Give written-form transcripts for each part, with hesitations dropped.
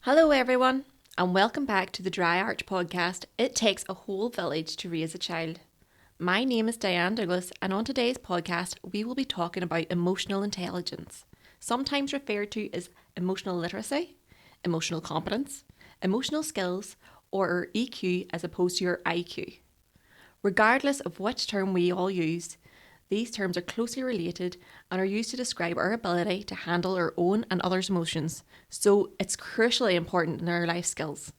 Hello everyone, and welcome back to the Dry Arch podcast. It takes a whole village to raise a child. My name is Diane Douglas, and on today's podcast we will be talking about emotional intelligence, sometimes referred to as emotional literacy, emotional competence, emotional skills, or EQ as opposed to your IQ. Regardless of which term we all use, these terms are closely related and are used to describe our ability to handle our own and others' emotions, so it's crucially important in our life skills.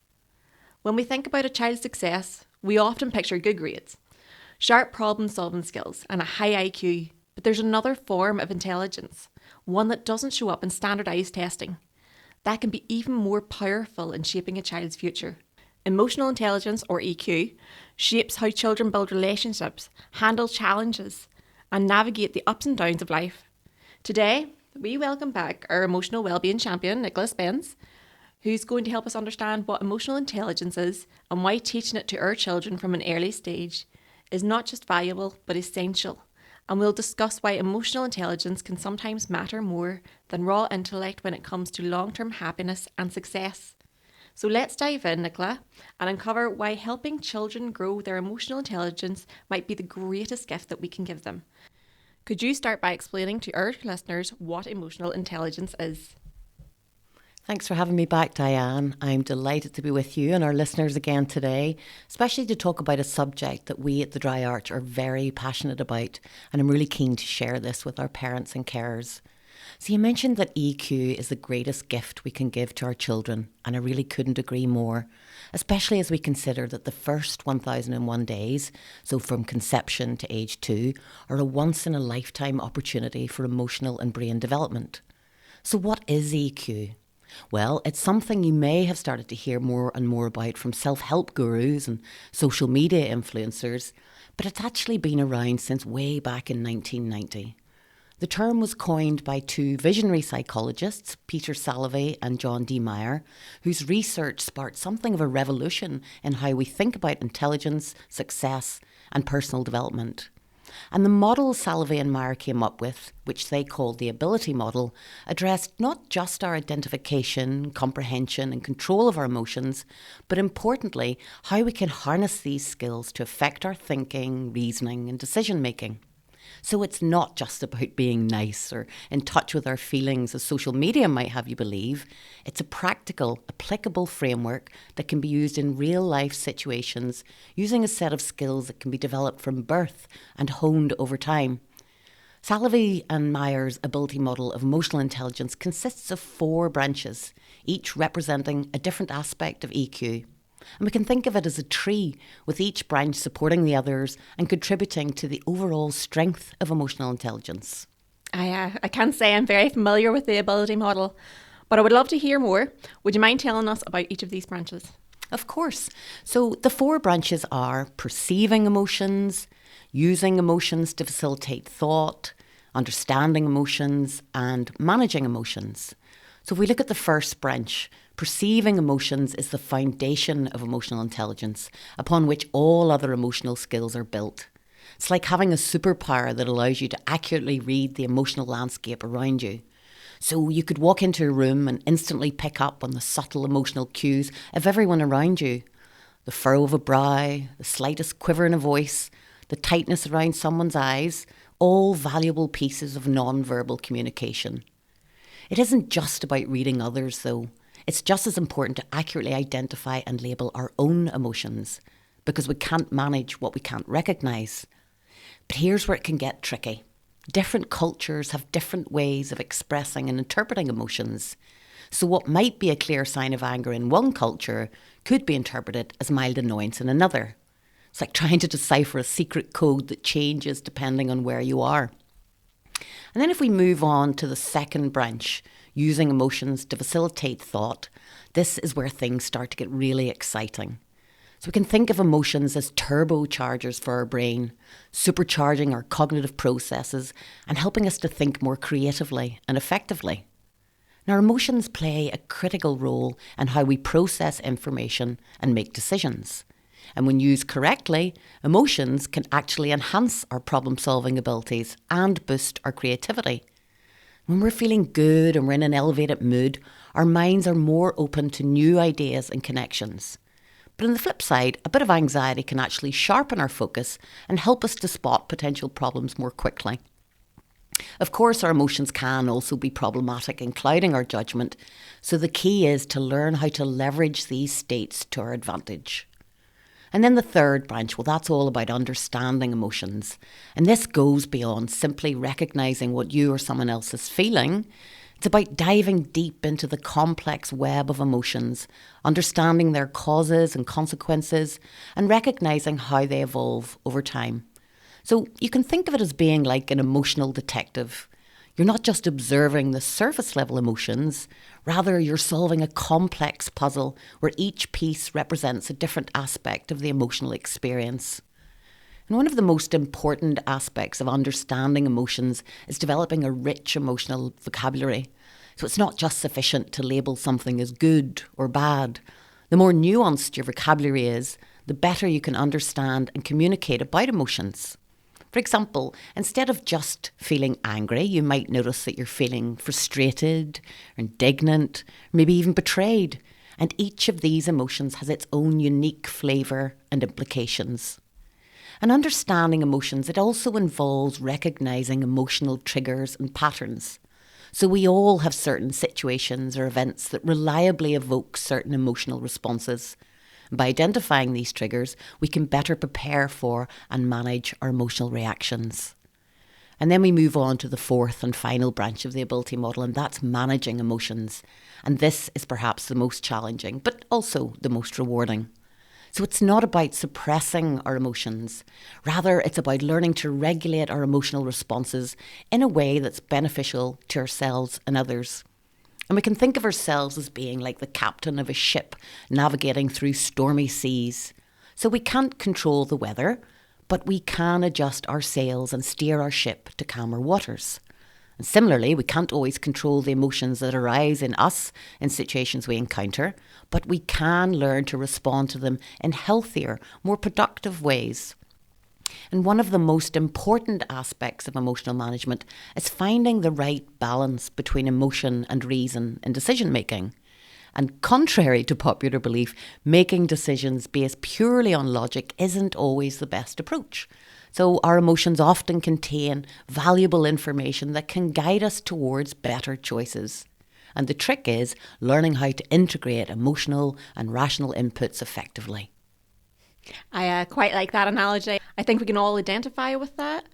When we think about a child's success, we often picture good grades, sharp problem-solving skills, and a high IQ, but there's another form of intelligence, one that doesn't show up in standardised testing, that can be even more powerful in shaping a child's future. Emotional intelligence, or EQ, shapes how children build relationships, handle challenges, and navigate the ups and downs of life. Today, we welcome back our Emotional Wellbeing Champion, Nicola Spence, who's going to help us understand what emotional intelligence is and why teaching it to our children from an early stage is not just valuable, but essential. And we'll discuss why emotional intelligence can sometimes matter more than raw intellect when it comes to long-term happiness and success. So let's dive in, Nicola, and uncover why helping children grow their emotional intelligence might be the greatest gift that we can give them. Could you start by explaining to our listeners what emotional intelligence is? Thanks for having me back, Diane. I'm delighted to be with you and our listeners again today, especially to talk about a subject that we at the Dry Arch are very passionate about, and I'm really keen to share this with our parents and carers. So you mentioned that EQ is the greatest gift we can give to our children, and I really couldn't agree more, especially as we consider that the first 1001 days, so from conception to age 2, are a once-in-a-lifetime opportunity for emotional and brain development. So what is EQ? Well, it's something you may have started to hear more and more about from self-help gurus and social media influencers, but it's actually been around since way back in 1990. The term was coined by two visionary psychologists, Peter Salovey and John D. Meyer, whose research sparked something of a revolution in how we think about intelligence, success, and personal development. And the model Salovey and Meyer came up with, which they called the ability model, addressed not just our identification, comprehension, and control of our emotions, but importantly, how we can harness these skills to affect our thinking, reasoning, and decision-making. So it's not just about being nice or in touch with our feelings, as social media might have you believe. It's a practical, applicable framework that can be used in real life situations, using a set of skills that can be developed from birth and honed over time. Salovey and Meyer's ability model of emotional intelligence consists of 4 branches, each representing a different aspect of EQ. And we can think of it as a tree, with each branch supporting the others and contributing to the overall strength of emotional intelligence. I can't say I'm very familiar with the ability model, but I would love to hear more. Would you mind telling us about each of these branches? Of course. So the 4 branches are perceiving emotions, using emotions to facilitate thought, understanding emotions, and managing emotions. So if we look at the first branch, perceiving emotions is the foundation of emotional intelligence, upon which all other emotional skills are built. It's like having a superpower that allows you to accurately read the emotional landscape around you. So you could walk into a room and instantly pick up on the subtle emotional cues of everyone around you. The furrow of a brow, the slightest quiver in a voice, the tightness around someone's eyes, all valuable pieces of non-verbal communication. It isn't just about reading others, though. It's just as important to accurately identify and label our own emotions, because we can't manage what we can't recognise. But here's where it can get tricky. Different cultures have different ways of expressing and interpreting emotions. So what might be a clear sign of anger in one culture could be interpreted as mild annoyance in another. It's like trying to decipher a secret code that changes depending on where you are. And then if we move on to the second branch, using emotions to facilitate thought, this is where things start to get really exciting. So we can think of emotions as turbochargers for our brain, supercharging our cognitive processes and helping us to think more creatively and effectively. Now, our emotions play a critical role in how we process information and make decisions. And when used correctly, emotions can actually enhance our problem-solving abilities and boost our creativity. When we're feeling good and we're in an elevated mood, our minds are more open to new ideas and connections. But on the flip side, a bit of anxiety can actually sharpen our focus and help us to spot potential problems more quickly. Of course, our emotions can also be problematic in clouding our judgment, so the key is to learn how to leverage these states to our advantage. And then the third branch, well, that's all about understanding emotions. And this goes beyond simply recognising what you or someone else is feeling. It's about diving deep into the complex web of emotions, understanding their causes and consequences, and recognising how they evolve over time. So you can think of it as being like an emotional detective. You're not just observing the surface level emotions, rather you're solving a complex puzzle where each piece represents a different aspect of the emotional experience. And one of the most important aspects of understanding emotions is developing a rich emotional vocabulary. So it's not just sufficient to label something as good or bad. The more nuanced your vocabulary is, the better you can understand and communicate about emotions. For example, instead of just feeling angry, you might notice that you're feeling frustrated, indignant, maybe even betrayed. And each of these emotions has its own unique flavour and implications. And understanding emotions, it also involves recognising emotional triggers and patterns. So we all have certain situations or events that reliably evoke certain emotional responses. By identifying these triggers, we can better prepare for and manage our emotional reactions. And then we move on to the fourth and final branch of the ability model, and that's managing emotions. And this is perhaps the most challenging, but also the most rewarding. So it's not about suppressing our emotions. Rather, it's about learning to regulate our emotional responses in a way that's beneficial to ourselves and others. And we can think of ourselves as being like the captain of a ship navigating through stormy seas. So we can't control the weather, but we can adjust our sails and steer our ship to calmer waters. And similarly, we can't always control the emotions that arise in us in situations we encounter, but we can learn to respond to them in healthier, more productive ways. And one of the most important aspects of emotional management is finding the right balance between emotion and reason in decision making. And contrary to popular belief, making decisions based purely on logic isn't always the best approach. So our emotions often contain valuable information that can guide us towards better choices. And the trick is learning how to integrate emotional and rational inputs effectively. I quite like that analogy. I think we can all identify with that.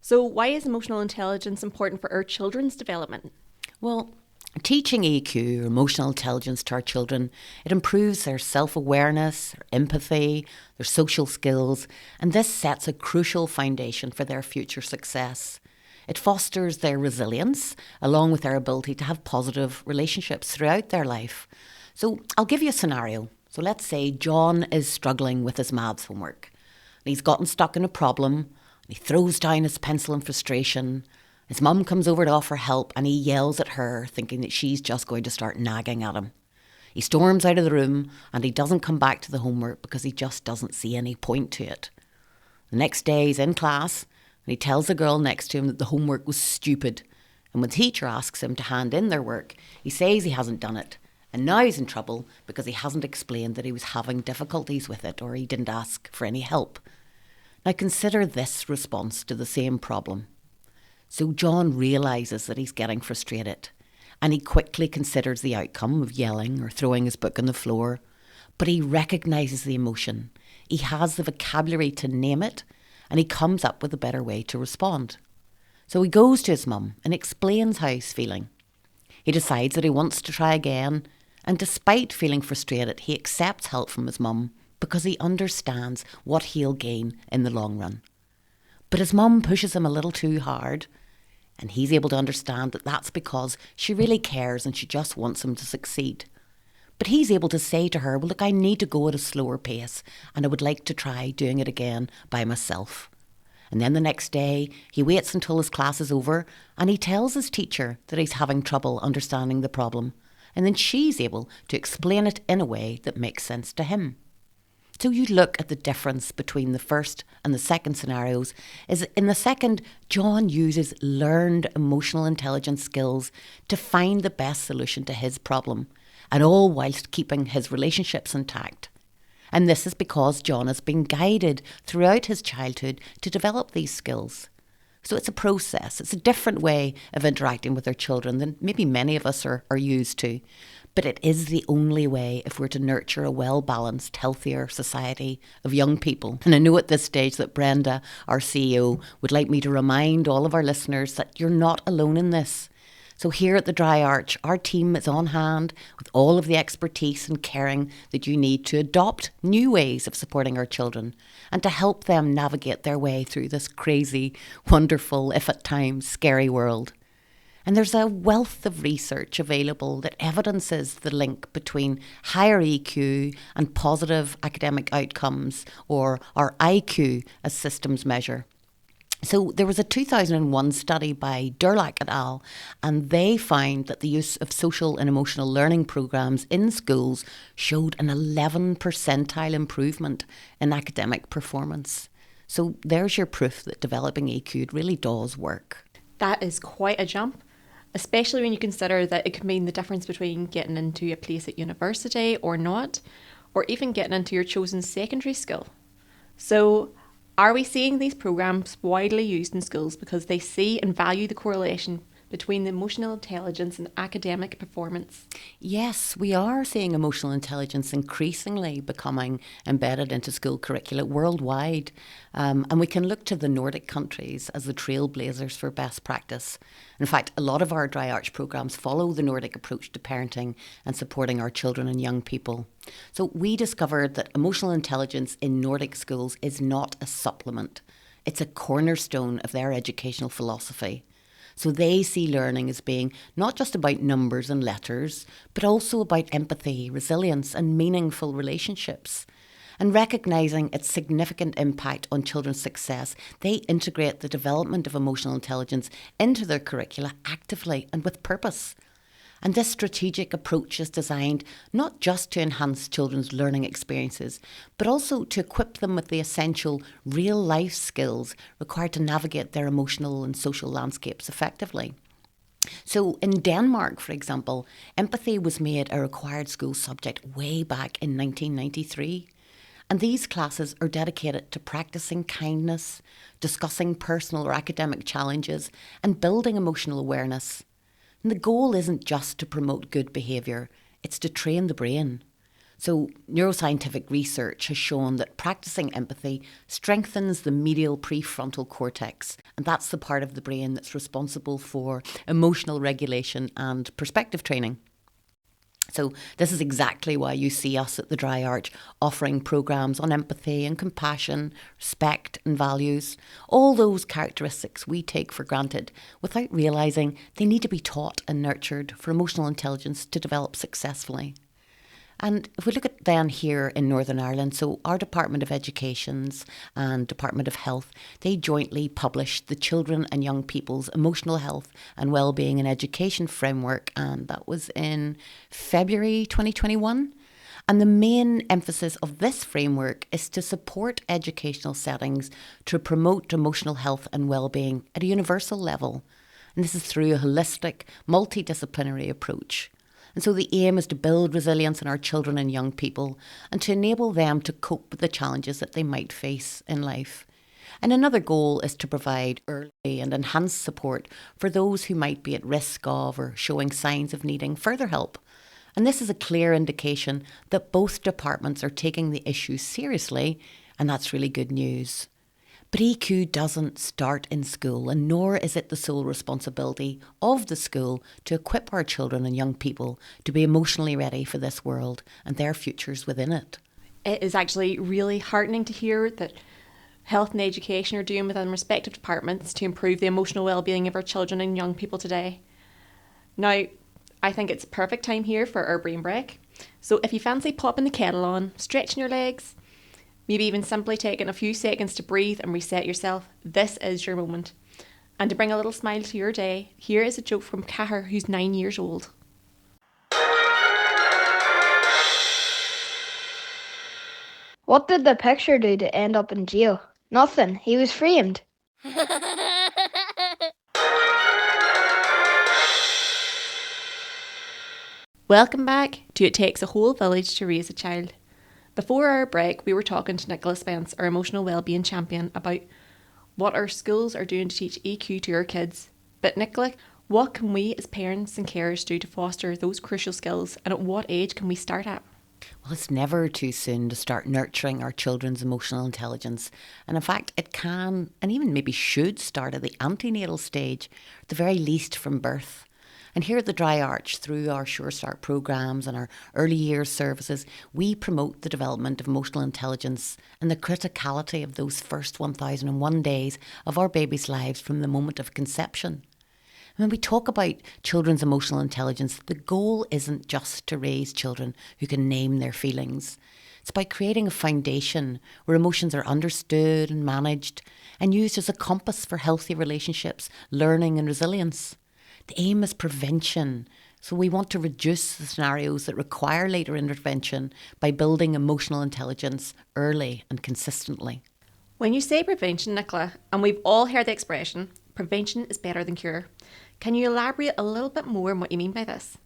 So why is emotional intelligence important for our children's development? Well, teaching EQ, or emotional intelligence, to our children, it improves their self-awareness, their empathy, their social skills, and this sets a crucial foundation for their future success. It fosters their resilience, along with their ability to have positive relationships throughout their life. So I'll give you a scenario. So let's say John is struggling with his maths homework. He's gotten stuck in a problem, and he throws down his pencil in frustration. His mum comes over to offer help and he yells at her, thinking that she's just going to start nagging at him. He storms out of the room and he doesn't come back to the homework because he just doesn't see any point to it. The next day he's in class and he tells the girl next to him that the homework was stupid. And when the teacher asks him to hand in their work, he says he hasn't done it. And now he's in trouble because he hasn't explained that he was having difficulties with it or he didn't ask for any help. Now consider this response to the same problem. So John realises that he's getting frustrated and he quickly considers the outcome of yelling or throwing his book on the floor, but he recognises the emotion. He has the vocabulary to name it and he comes up with a better way to respond. So he goes to his mum and explains how he's feeling. He decides that he wants to try again, and despite feeling frustrated, he accepts help from his mum because he understands what he'll gain in the long run. But his mum pushes him a little too hard, And he's able to understand that that's because she really cares and she just wants him to succeed. But he's able to say to her, well, look, I need to go at a slower pace and I would like to try doing it again by myself. And then the next day, he waits until his class is over and he tells his teacher that he's having trouble understanding the problem. And then she's able to explain it in a way that makes sense to him. So you look at the difference between the first and the second scenarios is in the second, John uses learned emotional intelligence skills to find the best solution to his problem, and all whilst keeping his relationships intact. And this is because John has been guided throughout his childhood to develop these skills. So it's a process. It's a different way of interacting with our children than maybe many of us are used to. But it is the only way if we're to nurture a well-balanced, healthier society of young people. And I know at this stage that Brenda, our CEO, would like me to remind all of our listeners that you're not alone in this. So here at the Dry Arch, our team is on hand with all of the expertise and caring that you need to adopt new ways of supporting our children and to help them navigate their way through this crazy, wonderful, if at times scary world. And there's a wealth of research available that evidences the link between higher EQ and positive academic outcomes, or our IQ as systems measure. So there was a 2001 study by Durlach et al., and they found that the use of social and emotional learning programs in schools showed an 11 percentile improvement in academic performance. So there's your proof that developing EQ really does work. That is quite a jump, especially when you consider that it could mean the difference between getting into a place at university or not, or even getting into your chosen secondary school. So are we seeing these programs widely used in schools because they see and value the correlation between the emotional intelligence and academic performance? Yes, we are seeing emotional intelligence increasingly becoming embedded into school curricula worldwide. And we can look to the Nordic countries as the trailblazers for best practice. In fact, a lot of our Dry Arch programs follow the Nordic approach to parenting and supporting our children and young people. So we discovered that emotional intelligence in Nordic schools is not a supplement. It's a cornerstone of their educational philosophy. So they see learning as being not just about numbers and letters, but also about empathy, resilience, and meaningful relationships. And recognising its significant impact on children's success, they integrate the development of emotional intelligence into their curricula actively and with purpose. And this strategic approach is designed not just to enhance children's learning experiences, but also to equip them with the essential real-life skills required to navigate their emotional and social landscapes effectively. So in Denmark, for example, empathy was made a required school subject way back in 1993. And these classes are dedicated to practicing kindness, discussing personal or academic challenges, and building emotional awareness. And the goal isn't just to promote good behaviour, it's to train the brain. So neuroscientific research has shown that practicing empathy strengthens the medial prefrontal cortex, and that's the part of the brain that's responsible for emotional regulation and perspective training. So this is exactly why you see us at the Dry Arch offering programmes on empathy and compassion, respect and values, all those characteristics we take for granted without realising they need to be taught and nurtured for emotional intelligence to develop successfully. And if we look at then here in Northern Ireland, so our Department of Education's and Department of Health, they jointly published the Children and Young People's Emotional Health and Wellbeing in Education Framework, and that was in February 2021. And the main emphasis of this framework is to support educational settings to promote emotional health and wellbeing at a universal level. And this is through a holistic, multidisciplinary approach. And so the aim is to build resilience in our children and young people and to enable them to cope with the challenges that they might face in life. And another goal is to provide early and enhanced support for those who might be at risk of or showing signs of needing further help. And this is a clear indication that both departments are taking the issue seriously, and that's really good news. But EQ doesn't start in school, and nor is it the sole responsibility of the school to equip our children and young people to be emotionally ready for this world and their futures within it. It is actually really heartening to hear that health and education are doing within respective departments to improve the emotional well-being of our children and young people today. Now, I think it's perfect time here for our brain break. So if you fancy popping the kettle on, stretching your legs, maybe even simply taking a few seconds to breathe and reset yourself, this is your moment. And to bring a little smile to your day, here is a joke from Cahir, who's 9 years old. What did the picture do to end up in jail? Nothing. He was framed. Welcome back to It Takes a Whole Village to Raise a Child. Before our break, we were talking to Nicola Spence, our Emotional Wellbeing Champion, about what our schools are doing to teach EQ to our kids. But Nicola, what can we as parents and carers do to foster those crucial skills, and at what age can we start at? Well, it's never too soon to start nurturing our children's emotional intelligence. And in fact, it can and even maybe should start at the antenatal stage, at the very least from birth. And here at the Dry Arch, through our Sure Start programmes and our early years services, we promote the development of emotional intelligence and the criticality of those first 1001 days of our baby's lives from the moment of conception. When we talk about children's emotional intelligence, the goal isn't just to raise children who can name their feelings. It's by creating a foundation where emotions are understood and managed and used as a compass for healthy relationships, learning and resilience. The aim is prevention, so we want to reduce the scenarios that require later intervention by building emotional intelligence early and consistently. When you say prevention, Nicola, and we've all heard the expression, prevention is better than cure. Can you elaborate a little bit more on what you mean by this?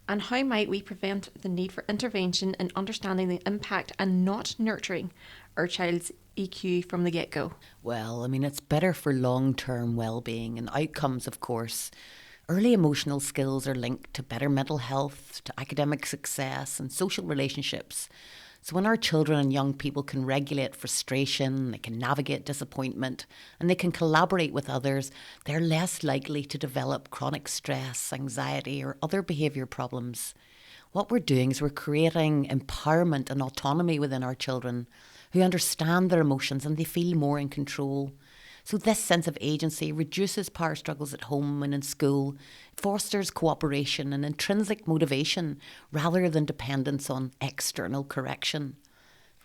And how might we prevent the need for intervention in understanding the impact and not nurturing our child's EQ from the get-go? Well, it's better for long-term well-being and outcomes, of course. Early emotional skills are linked to better mental health, to academic success and social relationships. So when our children and young people can regulate frustration, they can navigate disappointment, and they can collaborate with others, they're less likely to develop chronic stress, anxiety, or other behaviour problems. What we're doing is we're creating empowerment and autonomy within our children who understand their emotions and they feel more in control. So this sense of agency reduces power struggles at home and in school, fosters cooperation and intrinsic motivation rather than dependence on external correction.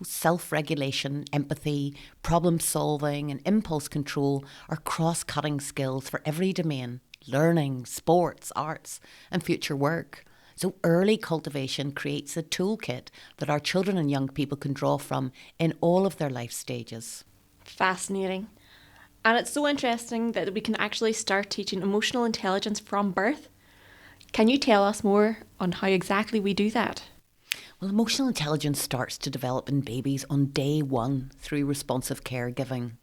Self-regulation, empathy, problem-solving and impulse control are cross-cutting skills for every domain: learning, sports, arts and future work. So early cultivation creates a toolkit that our children and young people can draw from in all of their life stages. Fascinating. And it's so interesting that we can actually start teaching emotional intelligence from birth. Can you tell us more on how exactly we do that? Well, emotional intelligence starts to develop in babies on day one through responsive caregiving.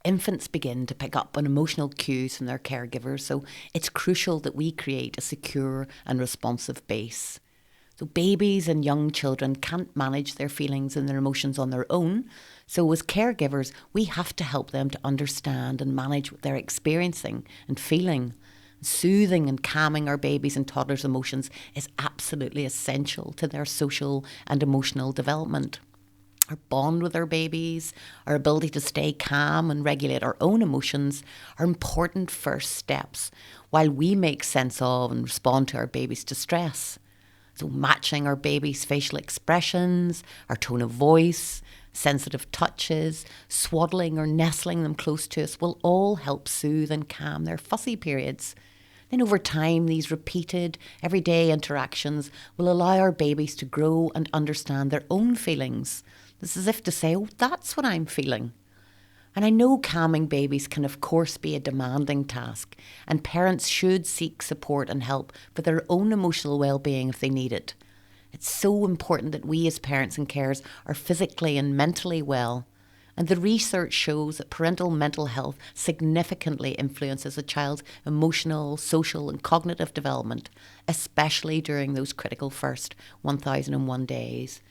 Infants begin to pick up on emotional cues from their caregivers, so it's crucial that we create a secure and responsive base. So babies and young children can't manage their feelings and their emotions on their own. So as caregivers, we have to help them to understand and manage what they're experiencing and feeling. Soothing and calming our babies' and toddlers' emotions is absolutely essential to their social and emotional development. Our bond with our babies, our ability to stay calm and regulate our own emotions are important first steps while we make sense of and respond to our baby's distress. So matching our baby's facial expressions, our tone of voice, sensitive touches, swaddling or nestling them close to us will all help soothe and calm their fussy periods. Then over time, these repeated, everyday interactions will allow our babies to grow and understand their own feelings. This is as if to say, oh, that's what I'm feeling. And I know calming babies can of course be a demanding task, and parents should seek support and help for their own emotional well-being if they need it. It's so important that we as parents and carers are physically and mentally well. And the research shows that parental mental health significantly influences a child's emotional, social and cognitive development, especially during those critical first 1001 days.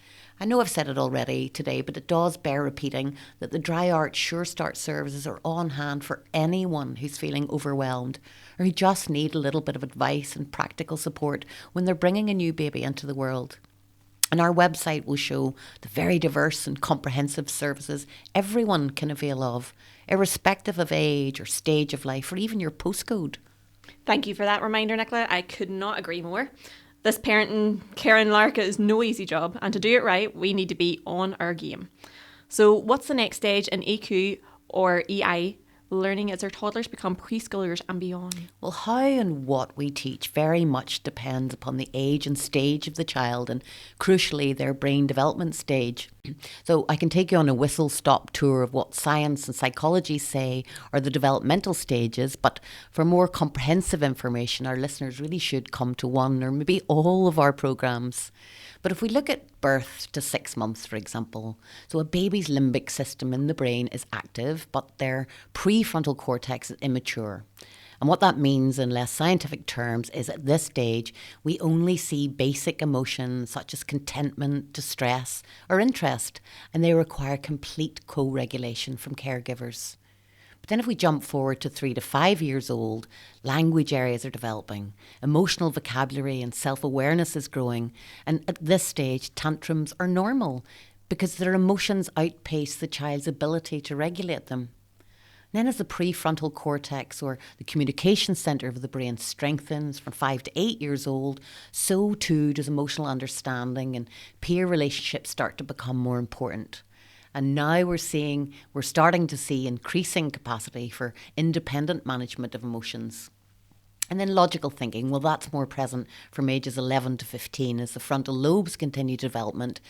I know I've said it already today, but it does bear repeating that the Dry Arch Sure Start services are on hand for anyone who's feeling overwhelmed or who just need a little bit of advice and practical support when they're bringing a new baby into the world. And our website will show the very diverse and comprehensive services everyone can avail of, irrespective of age or stage of life or even your postcode. Thank you for that reminder, Nicola. I could not agree more. This parenting, Karen Larka, is no easy job, and to do it right, we need to be on our game. So what's the next stage in EQ or EI learning as our toddlers become preschoolers and beyond? Well, how and what we teach very much depends upon the age and stage of the child and, crucially, their brain development stage. So I can take you on a whistle-stop tour of what science and psychology say are the developmental stages, but for more comprehensive information, our listeners really should come to one or maybe all of our programmes. But if we look at birth to 6 months, for example, so a baby's limbic system in the brain is active, but their prefrontal cortex is immature. And what that means in less scientific terms is at this stage, we only see basic emotions such as contentment, distress, or interest, and they require complete co-regulation from caregivers. But then if we jump forward to 3 to 5 years old, language areas are developing, emotional vocabulary and self-awareness is growing, and at this stage, tantrums are normal because their emotions outpace the child's ability to regulate them. Then as the prefrontal cortex or the communication centre of the brain strengthens from 5 to 8 years old, so too does emotional understanding and peer relationships start to become more important. And now we're starting to see increasing capacity for independent management of emotions. And then logical thinking, well, that's more present from ages 11 to 15 as the frontal lobes continue development.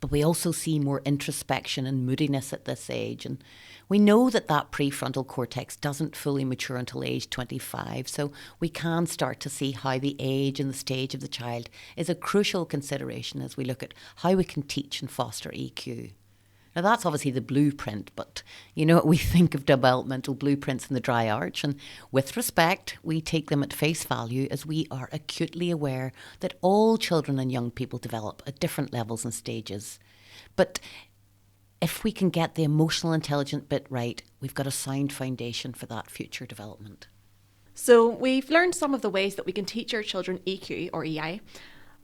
But we also see more introspection and moodiness at this age. And we know that prefrontal cortex doesn't fully mature until age 25. So we can start to see how the age and the stage of the child is a crucial consideration as we look at how we can teach and foster EQ. Now that's obviously the blueprint, but we think of developmental blueprints in the dry arch, and with respect, we take them at face value as we are acutely aware that all children and young people develop at different levels and stages. But if we can get the emotional intelligence bit right, we've got a sound foundation for that future development. So we've learned some of the ways that we can teach our children EQ or EI,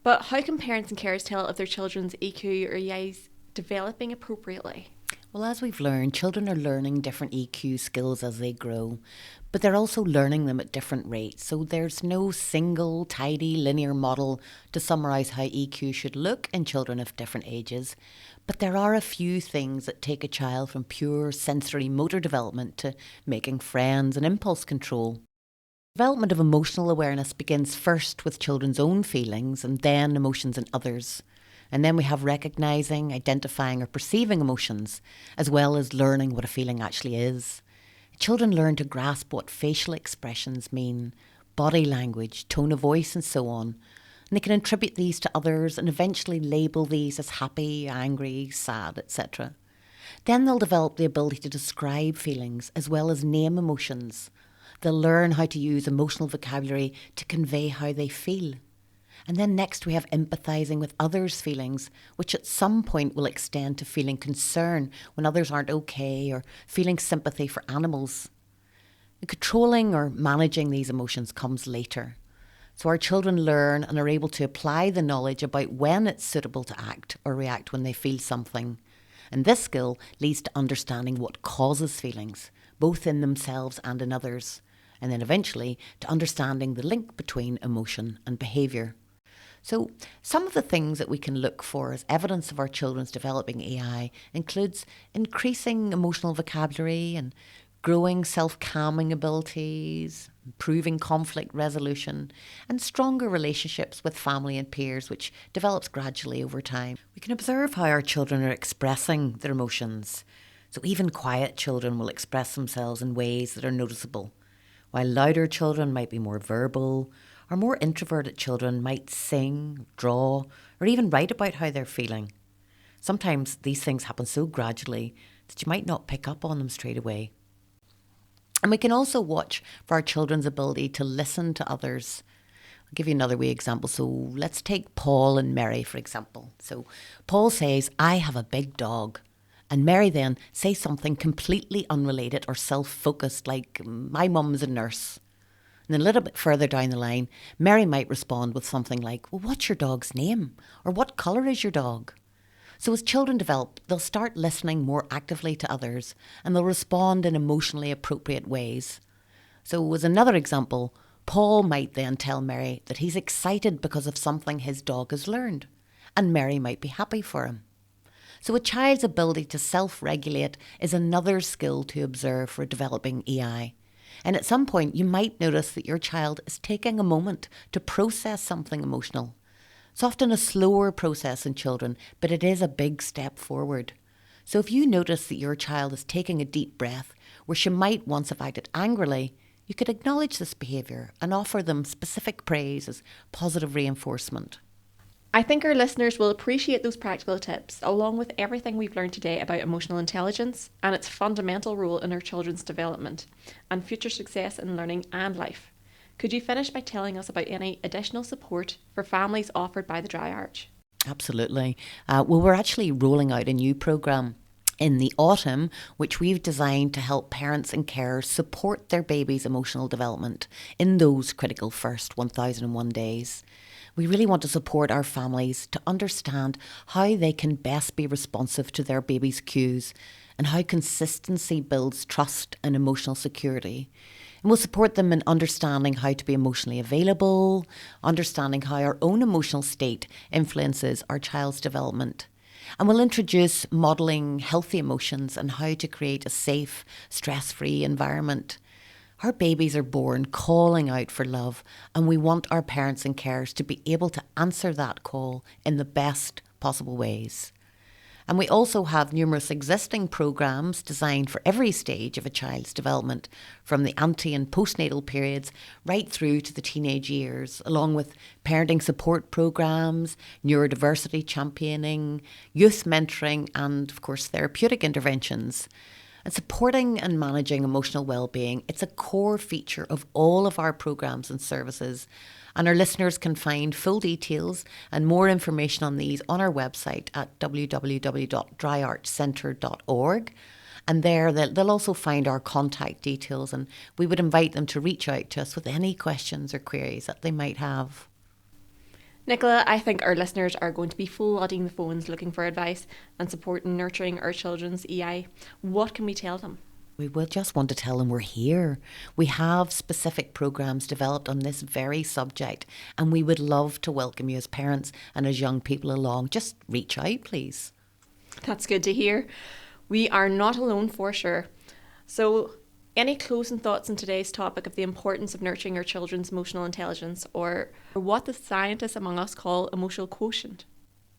but how can parents and carers tell if their children's EQ or EI is developing appropriately? Well, as we've learned, children are learning different EQ skills as they grow, but they're also learning them at different rates. So there's no single, tidy, linear model to summarise how EQ should look in children of different ages. But there are a few things that take a child from pure sensory motor development to making friends and impulse control. Development of emotional awareness begins first with children's own feelings and then emotions in others. And then we have recognising, identifying or perceiving emotions, as well as learning what a feeling actually is. Children learn to grasp what facial expressions mean, body language, tone of voice and so on. And they can attribute these to others and eventually label these as happy, angry, sad, etc. Then they'll develop the ability to describe feelings as well as name emotions. They'll learn how to use emotional vocabulary to convey how they feel. And then next we have empathising with others' feelings, which at some point will extend to feeling concern when others aren't okay or feeling sympathy for animals. And controlling or managing these emotions comes later. So our children learn and are able to apply the knowledge about when it's suitable to act or react when they feel something. And this skill leads to understanding what causes feelings, both in themselves and in others. And then eventually to understanding the link between emotion and behaviour. So some of the things that we can look for as evidence of our children's developing AI includes increasing emotional vocabulary and growing self-calming abilities, improving conflict resolution, and stronger relationships with family and peers, which develops gradually over time. We can observe how our children are expressing their emotions. So even quiet children will express themselves in ways that are noticeable, while louder children might be more verbal, or more introverted children might sing, draw, or even write about how they're feeling. Sometimes these things happen so gradually that you might not pick up on them straight away. And we can also watch for our children's ability to listen to others. I'll give you another wee example. So let's take Paul and Mary, for example. So Paul says, "I have a big dog." And Mary then says something completely unrelated or self-focused, like, "My mum's a nurse." And then a little bit further down the line, Mary might respond with something like, well, what's your dog's name? Or what colour is your dog? So as children develop, they'll start listening more actively to others and they'll respond in emotionally appropriate ways. So as another example, Paul might then tell Mary that he's excited because of something his dog has learned, and Mary might be happy for him. So a child's ability to self-regulate is another skill to observe for developing EI. And at some point, you might notice that your child is taking a moment to process something emotional. It's often a slower process in children, but it is a big step forward. So if you notice that your child is taking a deep breath where she might once have acted angrily, you could acknowledge this behaviour and offer them specific praise as positive reinforcement. I think our listeners will appreciate those practical tips, along with everything we've learned today about emotional intelligence and its fundamental role in our children's development and future success in learning and life. Could you finish by telling us about any additional support for families offered by the Dry Arch? Absolutely. Well, we're actually rolling out a new programme in the autumn, which we've designed to help parents and carers support their baby's emotional development in those critical first 1001 days. We really want to support our families to understand how they can best be responsive to their baby's cues and how consistency builds trust and emotional security. And we'll support them in understanding how to be emotionally available, understanding how our own emotional state influences our child's development. And we'll introduce modelling healthy emotions and how to create a safe, stress-free environment. Our babies are born calling out for love, and we want our parents and carers to be able to answer that call in the best possible ways. And we also have numerous existing programmes designed for every stage of a child's development, from the ante and postnatal periods right through to the teenage years, along with parenting support programmes, neurodiversity championing, youth mentoring, and of course therapeutic interventions. And supporting and managing emotional well-being, it's a core feature of all of our programmes and services. And our listeners can find full details and more information on these on our website at www.dryarchcentre.org. And there they'll also find our contact details, and we would invite them to reach out to us with any questions or queries that they might have. Nicola, I think our listeners are going to be flooding the phones looking for advice and support in nurturing our children's EI. What can we tell them? We will just want to tell them we're here. We have specific programmes developed on this very subject, and we would love to welcome you as parents and as young people along. Just reach out, please. That's good to hear. We are not alone for sure. So, any closing thoughts on today's topic of the importance of nurturing our children's emotional intelligence, or what the scientists among us call emotional quotient?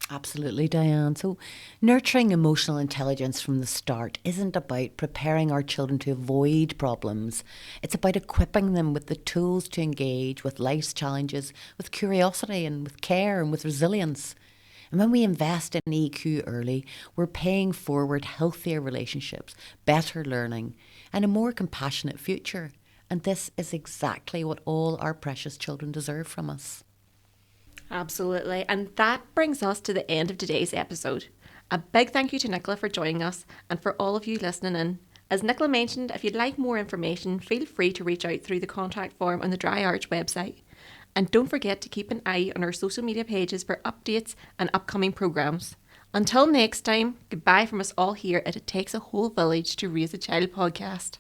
Absolutely, Diane. So nurturing emotional intelligence from the start isn't about preparing our children to avoid problems. It's about equipping them with the tools to engage with life's challenges, with curiosity and with care and with resilience. And when we invest in EQ early, we're paying forward healthier relationships, better learning, and a more compassionate future. And this is exactly what all our precious children deserve from us. Absolutely. And that brings us to the end of today's episode. A big thank you to Nicola for joining us and for all of you listening in. As Nicola mentioned, if you'd like more information, feel free to reach out through the contact form on the Dry Arch website. And don't forget to keep an eye on our social media pages for updates and upcoming programmes. Until next time, goodbye from us all here at It Takes a Whole Village to Raise a Child podcast.